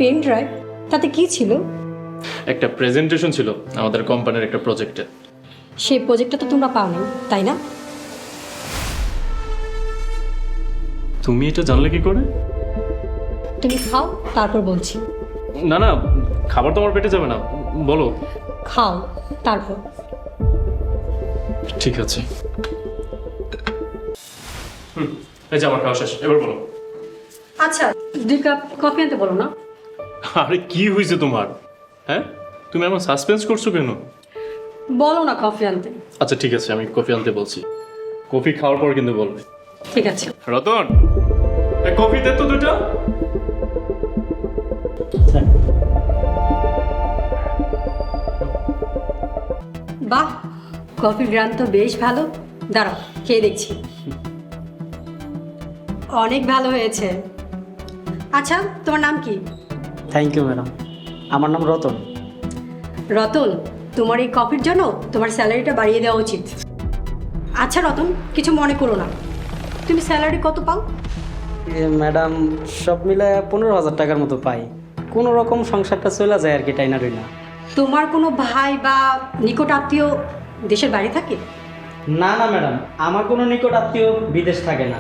Pen drive? তাতে কি ছিল? একটা প্রেজেন্টেশন ছিল আমাদের কোম্পানির একটা প্রজেক্টে। সেই প্রজেক্টটা তো তোমরা পাওনি, তাই না? তুমি এটা জানলে কি করে? তুমি খাও, তারপর বলছি। না না, খাবার তোমার পেটে যাবে না, বলো। খাও, তারপর। ঠিক আছে। এই যে আমার খাওয়া শেষ, এবার বলো। আচ্ছা, 2 কাপ কফি আনতে বলো না? আরে কি হয়েছে তোমার? হ্যাঁ, তুমি এমন সাসপেন্স করছো কেন? বলো না কফি আনতে। আচ্ছা ঠিক আছে, আমি কফি আনতে বলছি। কফি খাওয়ার পর কিন্তু বলবে। ঠিক আছে। রতন, এই কফি দে তো দুটো। বাহ, কফির গ্রান তো বেশ ভালো। দাঁড়াও, খেয়ে দেখছি। অনেক ভালো হয়েছে। আচ্ছা, তোমার নাম কি? থ্যাংক ইউ ম্যাডাম, আমার নাম রতন। রতন, তোমার এই কফির জন্য তোমার স্যালারিটা বাড়িয়ে দেওয়া উচিত। আচ্ছা রতন, কিছু মনে করো না। তুমি স্যালারি কত পাও? ম্যাডাম, সব মিলে 15,000 টাকার মতো পাই। কোনো রকম সংসারটা চলে যায় আর কি, টাইনা রইনা। তোমার কোনো ভাই বা নিকট আত্মীয় দেশের বাইরে থাকে? না না ম্যাডাম, আমার কোনো নিকট আত্মীয় বিদেশ থাকে না।